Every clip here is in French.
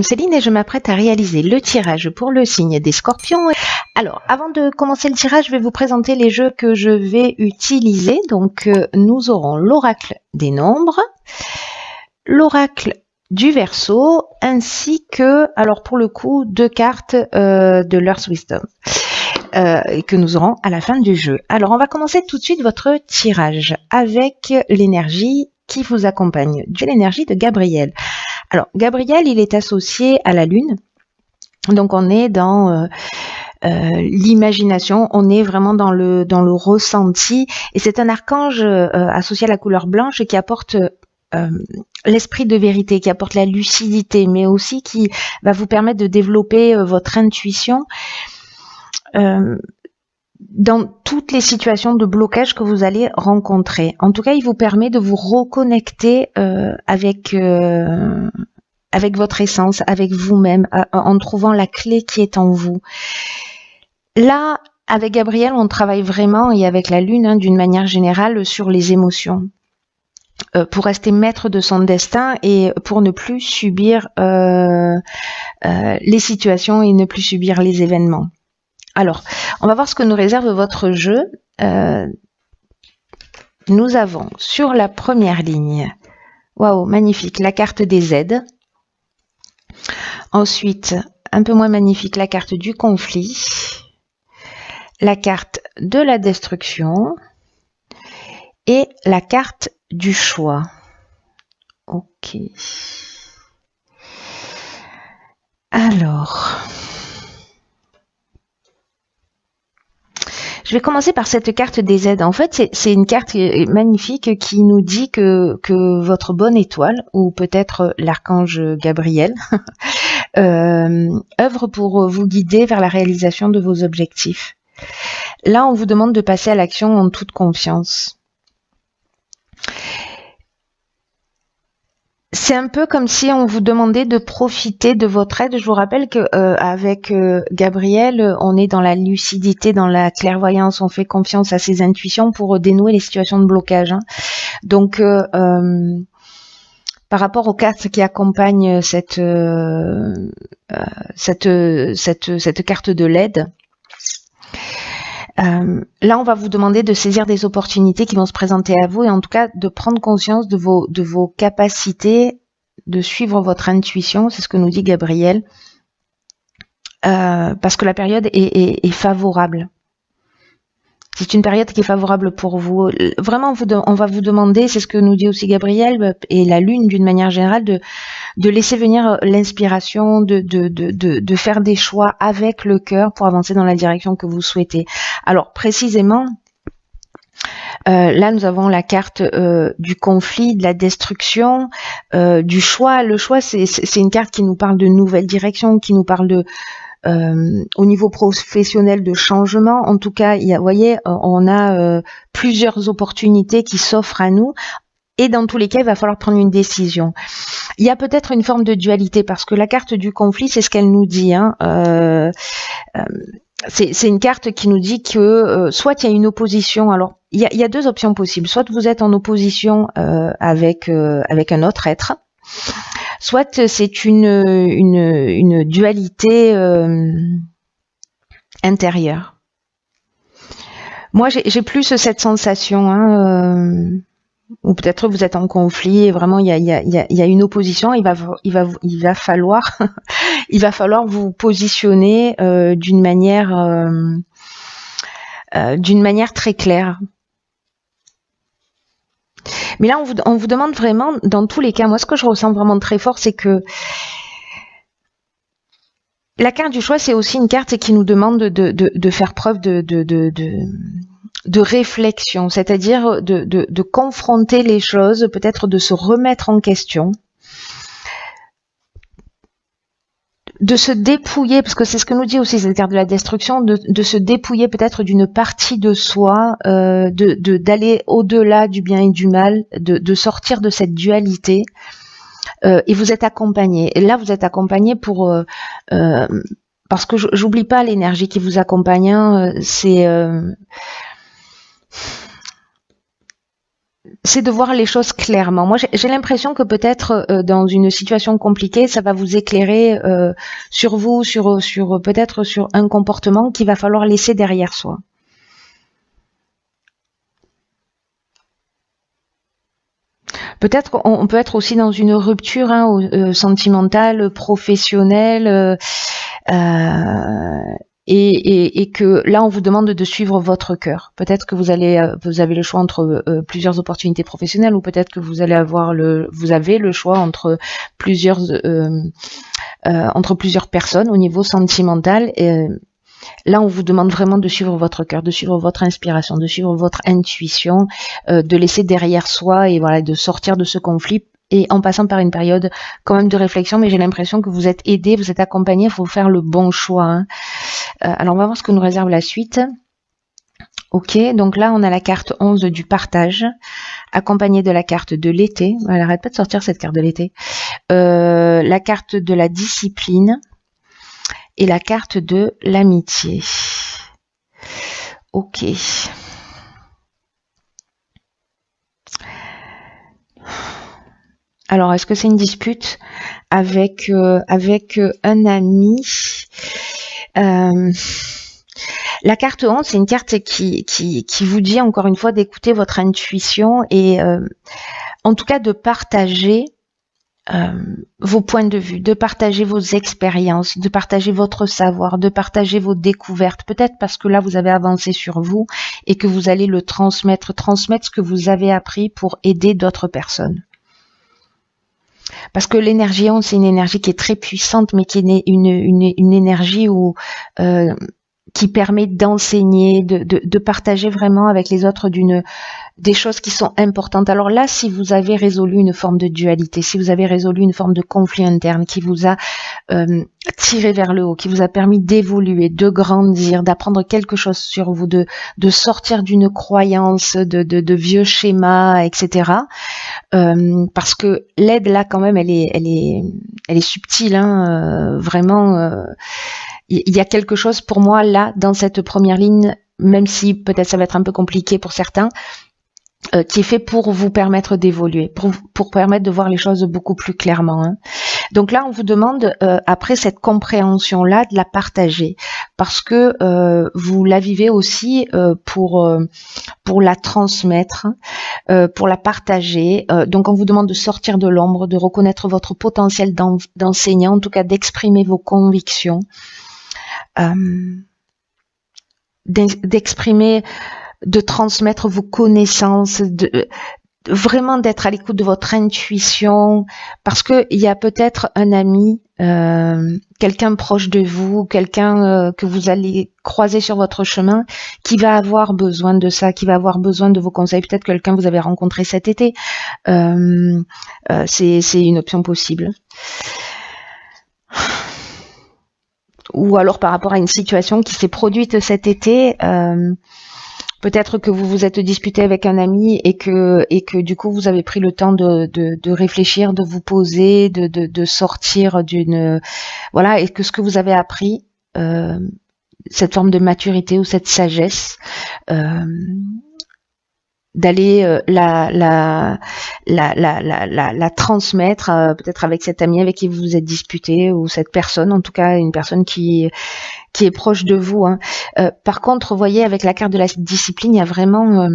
m'appelle Céline et je m'apprête à réaliser le tirage pour le signe des Scorpions. Alors, avant de commencer le tirage, je vais vous présenter les jeux que je vais utiliser. Donc, nous aurons l'oracle des nombres, l'oracle du Verseau, ainsi que, alors pour le coup, 2 cartes de l'Earth Wisdom que nous aurons à la fin du jeu. Alors, on va commencer tout de suite votre tirage avec l'énergie qui vous accompagne, de l'énergie de Gabriel. Alors, Gabriel, il est associé à la Lune, donc on est dans l'imagination, on est vraiment dans le ressenti, et c'est un archange associé à la couleur blanche qui apporte l'esprit de vérité, qui apporte la lucidité, mais aussi qui va vous permettre de développer votre intuition dans toutes les situations de blocage que vous allez rencontrer. En tout cas, il vous permet de vous reconnecter avec votre essence, avec vous-même, en trouvant la clé qui est en vous. Là, avec Gabriel, on travaille vraiment, et avec la Lune, d'une manière générale, sur les émotions. Pour rester maître de son destin et pour ne plus subir les situations et ne plus subir les événements. Alors, on va voir ce que nous réserve votre jeu. Nous avons sur la première ligne, waouh, magnifique, la carte des aides. Ensuite, un peu moins magnifique, la carte du conflit, la carte de la destruction et la carte du choix. Ok. Alors, je vais commencer par cette carte des aides. En fait, c'est une carte magnifique qui nous dit que votre bonne étoile, ou peut-être l'archange Gabriel, œuvre pour vous guider vers la réalisation de vos objectifs. Là, on vous demande de passer à l'action en toute confiance. C'est un peu comme si on vous demandait de profiter de votre aide. Je vous rappelle que avec Gabriel, on est dans la lucidité, dans la clairvoyance, on fait confiance à ses intuitions pour dénouer les situations de blocage. Donc, par rapport aux cartes qui accompagnent cette carte de l'aide, là, on va vous demander de saisir des opportunités qui vont se présenter à vous et en tout cas de prendre conscience de vos capacités, de suivre votre intuition, c'est ce que nous dit Gabriel, parce que la période est favorable. C'est une période qui est favorable pour vous. Vraiment, on va vous demander, c'est ce que nous dit aussi Gabriel et la Lune d'une manière générale, de laisser venir l'inspiration, de faire des choix avec le cœur pour avancer dans la direction que vous souhaitez. Alors précisément, là nous avons la carte du conflit, de la destruction, du choix. Le choix, c'est une carte qui nous parle de nouvelles directions, qui nous parle au niveau professionnel de changement. En tout cas, vous voyez, on a plusieurs opportunités qui s'offrent à nous. Et dans tous les cas, il va falloir prendre une décision. Il y a peut-être une forme de dualité parce que la carte du conflit, c'est ce qu'elle nous dit. C'est une carte qui nous dit que soit il y a une opposition. Alors, il y a 2 options possibles. Soit vous êtes en opposition avec un autre être, soit c'est une dualité intérieure. Moi, j'ai plus cette sensation. Ou peut-être vous êtes en conflit et vraiment il y a une opposition. Il va falloir vous positionner d'une manière très claire. Mais là on vous demande vraiment, dans tous les cas, moi ce que je ressens vraiment très fort, c'est que la carte du choix, c'est aussi une carte qui nous demande de faire preuve de réflexion, c'est-à-dire de confronter les choses, peut-être de se remettre en question, de se dépouiller, parce que c'est ce que nous dit aussi cette carte de la destruction, de se dépouiller peut-être d'une partie de soi, d'aller au-delà du bien et du mal, de sortir de cette dualité. Et vous êtes accompagné. Et là, vous êtes accompagné parce que j'oublie pas l'énergie qui vous accompagne. C'est c'est de voir les choses clairement. Moi, j'ai l'impression que peut-être dans une situation compliquée, ça va vous éclairer sur vous, sur peut-être sur un comportement qu'il va falloir laisser derrière soi. Peut-être on peut être aussi dans une rupture sentimentale, professionnelle, et que là on vous demande de suivre votre cœur. Peut-être que vous avez le choix entre plusieurs opportunités professionnelles, ou peut-être que vous avez le choix entre plusieurs personnes au niveau sentimental. Là, on vous demande vraiment de suivre votre cœur, de suivre votre inspiration, de suivre votre intuition, de laisser derrière soi et voilà, de sortir de ce conflit, et en passant par une période quand même de réflexion. Mais j'ai l'impression que vous êtes aidé, vous êtes accompagné, il faut faire le bon choix, hein. Alors, on va voir ce que nous réserve la suite. Ok, donc là, on a la carte 11 du partage, accompagnée de la carte de l'été. Elle arrête pas de sortir cette carte de l'été. La carte de la discipline et la carte de l'amitié. Ok. Alors, est-ce que c'est une dispute avec un ami? La carte 11, c'est une carte qui vous dit encore une fois d'écouter votre intuition et en tout cas de partager vos points de vue, de partager vos expériences, de partager votre savoir, de partager vos découvertes. Peut-être parce que là, vous avez avancé sur vous et que vous allez le transmettre ce que vous avez appris pour aider d'autres personnes. Parce que l'énergie 11, c'est une énergie qui est très puissante, mais qui est une énergie qui permet d'enseigner, de partager vraiment avec les autres des choses qui sont importantes. Alors là, si vous avez résolu une forme de dualité, si vous avez résolu une forme de conflit interne qui vous a tiré vers le haut, qui vous a permis d'évoluer, de grandir, d'apprendre quelque chose sur vous, de sortir d'une croyance, de vieux schémas, etc. Parce que l'aide là, quand même, elle est subtile, hein, vraiment. Il y a quelque chose pour moi là, dans cette première ligne, même si peut-être ça va être un peu compliqué pour certains, qui est fait pour vous permettre d'évoluer, pour permettre de voir les choses beaucoup plus clairement, hein. Donc là, on vous demande, après cette compréhension-là, de la partager, parce que vous la vivez aussi pour la transmettre, pour la partager. Donc on vous demande de sortir de l'ombre, de reconnaître votre potentiel d'enseignant, en tout cas d'exprimer vos convictions, d'exprimer, de transmettre vos connaissances, vraiment d'être à l'écoute de votre intuition, parce que il y a peut-être un ami, quelqu'un proche de vous, quelqu'un que vous allez croiser sur votre chemin, qui va avoir besoin de ça, qui va avoir besoin de vos conseils. Peut-être quelqu'un que vous avez rencontré cet été. C'est une option possible. Ou alors par rapport à une situation qui s'est produite cet été, peut-être que vous vous êtes disputé avec un ami et que du coup vous avez pris le temps de réfléchir, de vous poser, de sortir voilà, et que ce que vous avez appris, cette forme de maturité ou cette sagesse, d'aller la transmettre, peut-être avec cet ami avec qui vous vous êtes disputé, ou cette personne, en tout cas une personne qui est proche de vous, hein. Par contre, vous voyez, avec la carte de la discipline, il y a vraiment,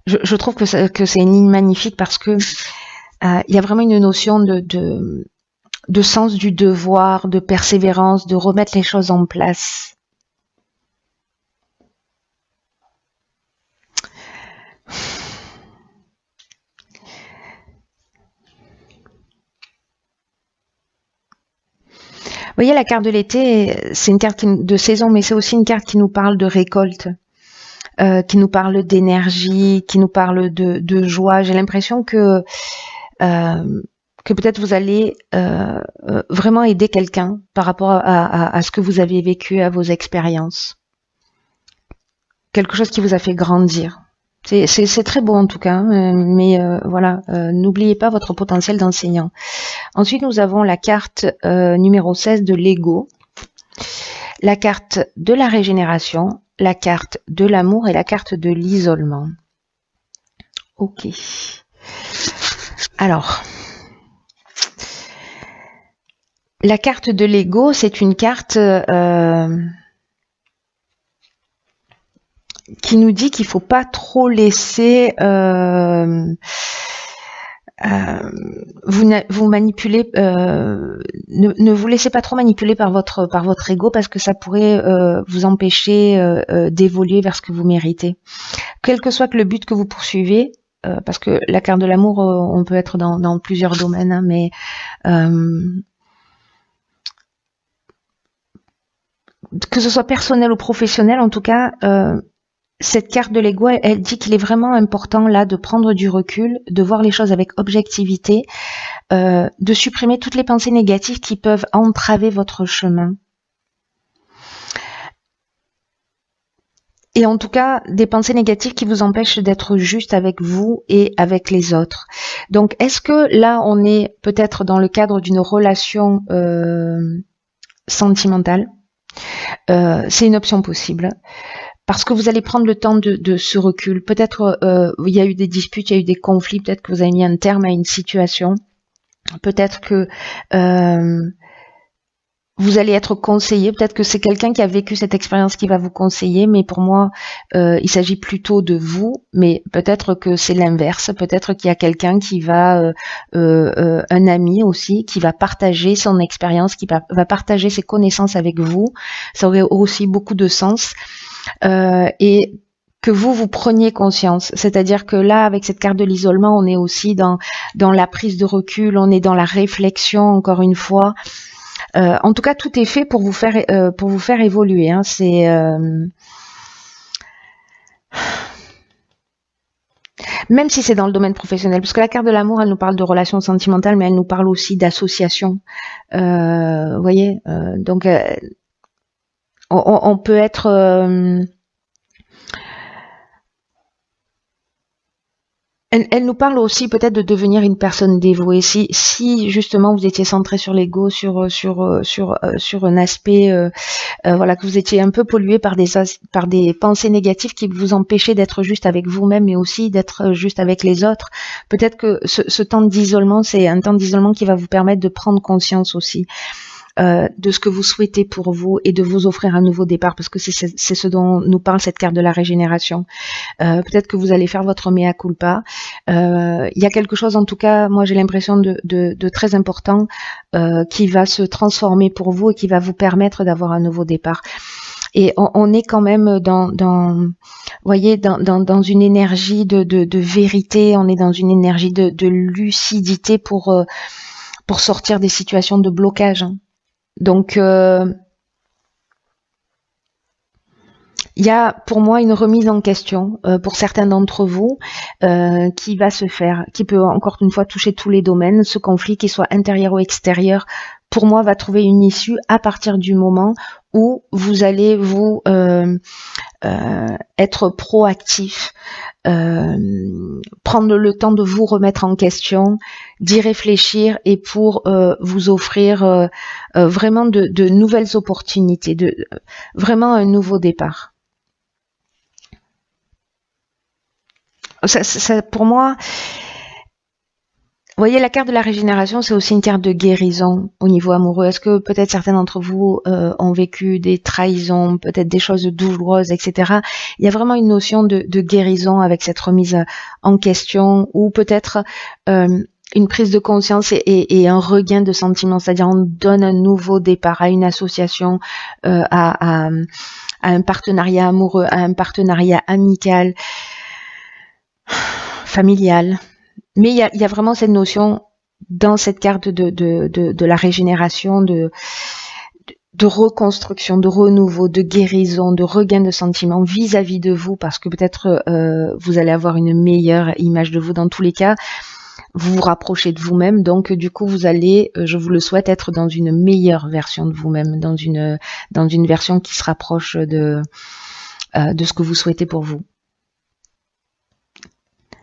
je trouve que c'est une ligne magnifique, parce que il y a vraiment une notion de sens du devoir, de persévérance, de remettre les choses en place. Vous voyez, la carte de l'été, c'est une carte de saison, mais c'est aussi une carte qui nous parle de récolte, qui nous parle d'énergie, qui nous parle de joie. J'ai l'impression que peut-être vous allez vraiment aider quelqu'un par rapport à ce que vous avez vécu, à vos expériences. Quelque chose qui vous a fait grandir. C'est très beau en tout cas, mais voilà, n'oubliez pas votre potentiel d'enseignant. Ensuite, nous avons la carte numéro 16 de l'ego, la carte de la régénération, la carte de l'amour et la carte de l'isolement. Ok. Alors, la carte de l'ego, c'est une carte qui nous dit qu'il faut pas trop laisser vous manipuler, ne vous laissez pas trop manipuler par votre ego parce que ça pourrait vous empêcher d'évoluer vers ce que vous méritez. Quel que soit le but que vous poursuivez, parce que la carte de l'amour, on peut être dans plusieurs domaines, hein, mais que ce soit personnel ou professionnel, en tout cas, cette carte de l'ego, elle dit qu'il est vraiment important là de prendre du recul, de voir les choses avec objectivité, de supprimer toutes les pensées négatives qui peuvent entraver votre chemin. Et en tout cas, des pensées négatives qui vous empêchent d'être juste avec vous et avec les autres. Donc, est-ce que là, on est peut-être dans le cadre d'une relation sentimentale? C'est une option possible. Parce que vous allez prendre le temps de ce recul. Peut-être il y a eu des disputes, il y a eu des conflits, peut-être que vous avez mis un terme à une situation. Peut-être que vous allez être conseillé, peut-être que c'est quelqu'un qui a vécu cette expérience qui va vous conseiller, mais pour moi, il s'agit plutôt de vous, mais peut-être que c'est l'inverse, peut-être qu'il y a quelqu'un qui va, un ami aussi, qui va partager son expérience, qui va partager ses connaissances avec vous, ça aurait aussi beaucoup de sens, et que vous preniez conscience, c'est-à-dire que là, avec cette carte de l'isolement, on est aussi dans la prise de recul, on est dans la réflexion, encore une fois. En tout cas, tout est fait pour vous faire évoluer. Hein. C'est même si c'est dans le domaine professionnel, parce que la carte de l'amour, elle nous parle de relations sentimentales, mais elle nous parle aussi d'associations. Vous voyez, donc on peut être elle nous parle aussi peut-être de devenir une personne dévouée. Si justement vous étiez centré sur l'ego, sur un aspect, voilà, que vous étiez un peu pollué par des pensées négatives qui vous empêchaient d'être juste avec vous-même, mais aussi d'être juste avec les autres. Peut-être que ce temps d'isolement, c'est un temps d'isolement qui va vous permettre de prendre conscience aussi de ce que vous souhaitez pour vous et de vous offrir un nouveau départ, parce que c'est ce dont nous parle cette carte de la régénération. Peut-être que vous allez faire votre mea culpa. Il y a quelque chose, en tout cas, moi j'ai l'impression de très important qui va se transformer pour vous et qui va vous permettre d'avoir un nouveau départ. Et on est quand même voyez, dans une énergie de vérité, on est dans une énergie de lucidité pour sortir des situations de blocage. Donc, il y a pour moi une remise en question pour certains d'entre vous qui va se faire, qui peut encore une fois toucher tous les domaines. Ce conflit, qu'il soit intérieur ou extérieur, pour moi va trouver une issue à partir du moment où vous allez vous être proactif, prendre le temps de vous remettre en question, d'y réfléchir et pour vous offrir vraiment de nouvelles opportunités, vraiment un nouveau départ. Ça, pour moi, vous voyez, la carte de la régénération, c'est aussi une carte de guérison au niveau amoureux. Est-ce que peut-être certains d'entre vous ont vécu des trahisons, peut-être des choses douloureuses, etc. Il y a vraiment une notion de guérison avec cette remise en question, ou peut-être une prise de conscience et un regain de sentiments, c'est-à-dire on donne un nouveau départ à une association, à un partenariat amoureux, à un partenariat amical, familial. Mais il y a vraiment cette notion dans cette carte de la régénération, de reconstruction, de renouveau, de guérison, de regain de sentiments vis-à-vis de vous, parce que peut-être vous allez avoir une meilleure image de vous. Dans tous les cas, vous vous rapprochez de vous-même, donc du coup vous allez, je vous le souhaite, être dans une meilleure version de vous-même, dans une version qui se rapproche de ce que vous souhaitez pour vous.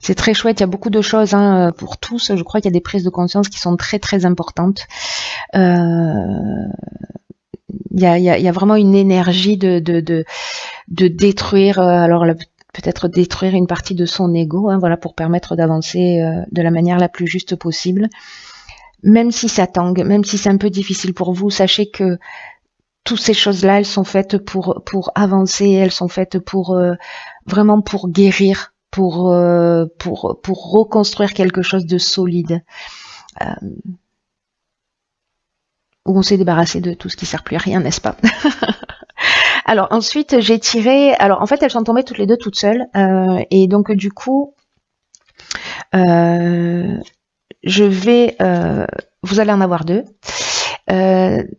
C'est très chouette, il y a beaucoup de choses pour tous. Je crois qu'il y a des prises de conscience qui sont très très importantes. Il y a vraiment une énergie de détruire. Alors peut-être détruire une partie de son ego, hein, voilà, pour permettre d'avancer de la manière la plus juste possible. Même si ça tangue, même si c'est un peu difficile pour vous, sachez que toutes ces choses-là, elles sont faites pour avancer, elles sont faites pour vraiment pour guérir, pour reconstruire quelque chose de solide. Où on s'est débarrassé de tout ce qui sert plus à rien, n'est-ce pas? Alors ensuite, j'ai tiré. Alors en fait, elles sont tombées toutes les deux toutes seules, et donc du coup, je vais. Vous allez en avoir deux.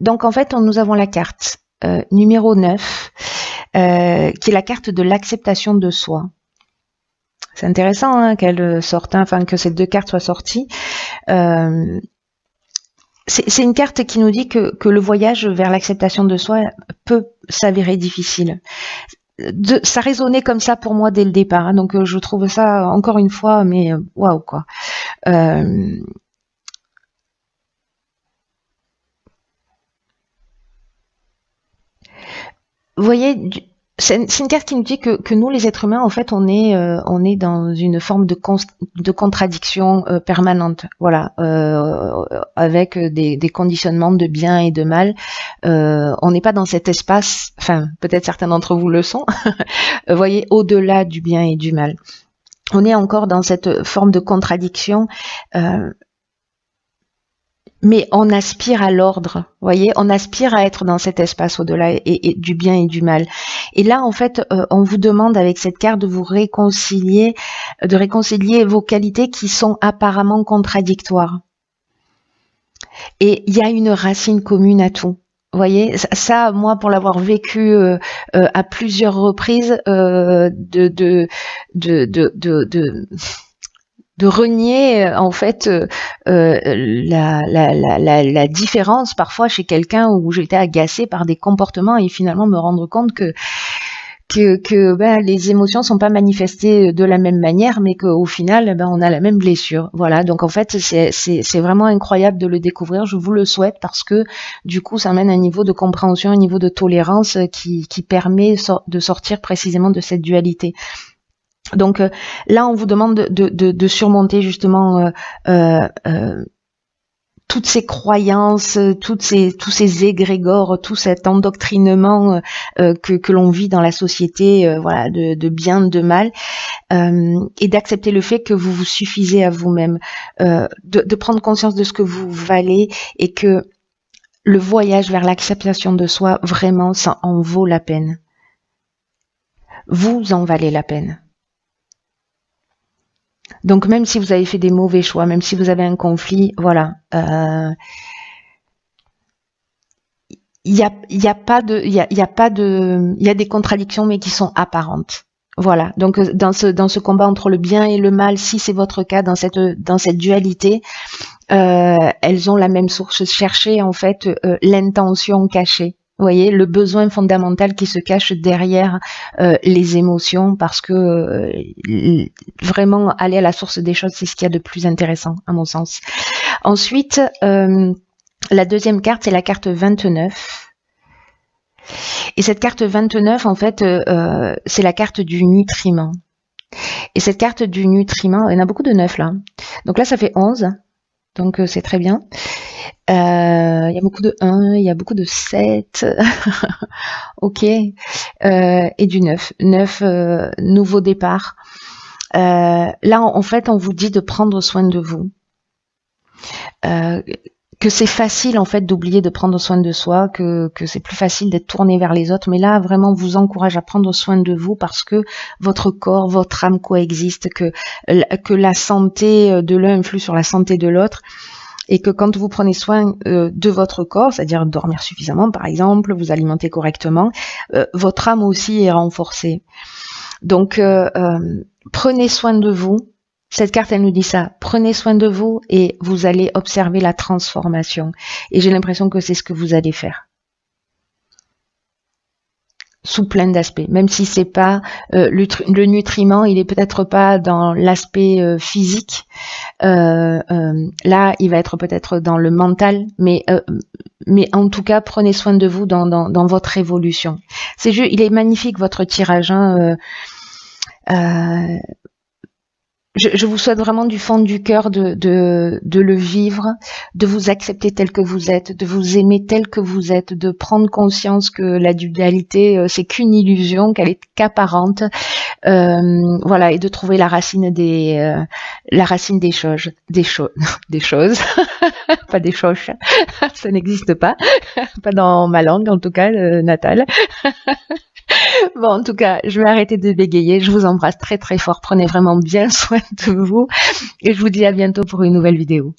Donc en fait, nous avons la carte numéro 9, qui est la carte de l'acceptation de soi. C'est intéressant hein, qu'elle sorte, hein, enfin que ces deux cartes soient sorties. C'est une carte qui nous dit que le voyage vers l'acceptation de soi peut s'avérer difficile. Ça résonnait comme ça pour moi dès le départ, hein, donc je trouve ça encore une fois, mais waouh quoi. Vous voyez, c'est une carte qui nous dit que nous, les êtres humains, en fait, on est dans une forme de contradiction permanente, voilà, avec des conditionnements de bien et de mal. On n'est pas dans cet espace, enfin, peut-être certains d'entre vous le sont, vous voyez, au-delà du bien et du mal. On est encore dans cette forme de contradiction. Mais on aspire à l'ordre, voyez, on aspire à être dans cet espace au-delà et du bien et du mal. Et là, en fait, on vous demande avec cette carte de vous réconcilier, de réconcilier vos qualités qui sont apparemment contradictoires. Et il y a une racine commune à tout. Vous voyez, ça, moi, pour l'avoir vécu à plusieurs reprises, de renier en fait la différence parfois chez quelqu'un où j'étais agacée par des comportements et finalement me rendre compte que ben, les émotions sont pas manifestées de la même manière, mais qu'au final ben, on a la même blessure. Voilà, donc en fait c'est vraiment incroyable de le découvrir. Je vous le souhaite parce que du coup ça amène un niveau de compréhension, un niveau de tolérance qui permet de sortir précisément de cette dualité. Donc là, on vous demande de surmonter justement toutes ces croyances, tous ces égrégores, tout cet endoctrinement que l'on vit dans la société, voilà, de bien, de mal, et d'accepter le fait que vous vous suffisez à vous-même, de prendre conscience de ce que vous valez et que le voyage vers l'acceptation de soi, vraiment, ça en vaut la peine. Vous en valez la peine. Donc même si vous avez fait des mauvais choix, même si vous avez un conflit, voilà, il y a des contradictions mais qui sont apparentes. Voilà. Donc dans ce combat entre le bien et le mal, si c'est votre cas dans cette dualité, elles ont la même source. Cherchez en fait l'intention cachée. Vous voyez, le besoin fondamental qui se cache derrière les émotions, parce que vraiment aller à la source des choses, c'est ce qu'il y a de plus intéressant, à mon sens. Ensuite, la deuxième carte, c'est la carte 29. Et cette carte 29, en fait, c'est la carte du nutriment. Et cette carte du nutriment, il y en a beaucoup de 9 là. Donc là, ça fait 11. Donc c'est très bien. Il y a beaucoup de 1, il y a beaucoup de 7. Ok. Et du 9. 9, nouveau départ. Là, en fait, on vous dit de prendre soin de vous. Que c'est facile, en fait, d'oublier de prendre soin de soi, que c'est plus facile d'être tourné vers les autres. Mais là, vraiment, on vous encourage à prendre soin de vous parce que votre corps, votre âme coexistent, que la santé de l'un influe sur la santé de l'autre. Et que quand vous prenez soin de votre corps, c'est-à-dire dormir suffisamment par exemple, vous alimenter correctement, votre âme aussi est renforcée. Donc prenez soin de vous. Cette carte, elle nous dit ça. Prenez soin de vous et vous allez observer la transformation. Et j'ai l'impression que c'est ce que vous allez faire. Sous plein d'aspects, même si c'est pas le nutriment, il est peut-être pas dans l'aspect physique. Là, il va être peut-être dans le mental, mais en tout cas, prenez soin de vous dans votre évolution. Il est magnifique votre tirage. Hein, Je vous souhaite vraiment du fond du cœur de le vivre, de vous accepter tel que vous êtes, de vous aimer tel que vous êtes, de prendre conscience que la dualité, c'est qu'une illusion, qu'elle est qu'apparente, voilà, et de trouver la racine des choses, des choses, pas des choches, ça n'existe pas, pas dans ma langue en tout cas, natale. Bon, en tout cas, je vais arrêter de bégayer. Je vous embrasse très très fort. Prenez vraiment bien soin de vous. Et je vous dis à bientôt pour une nouvelle vidéo.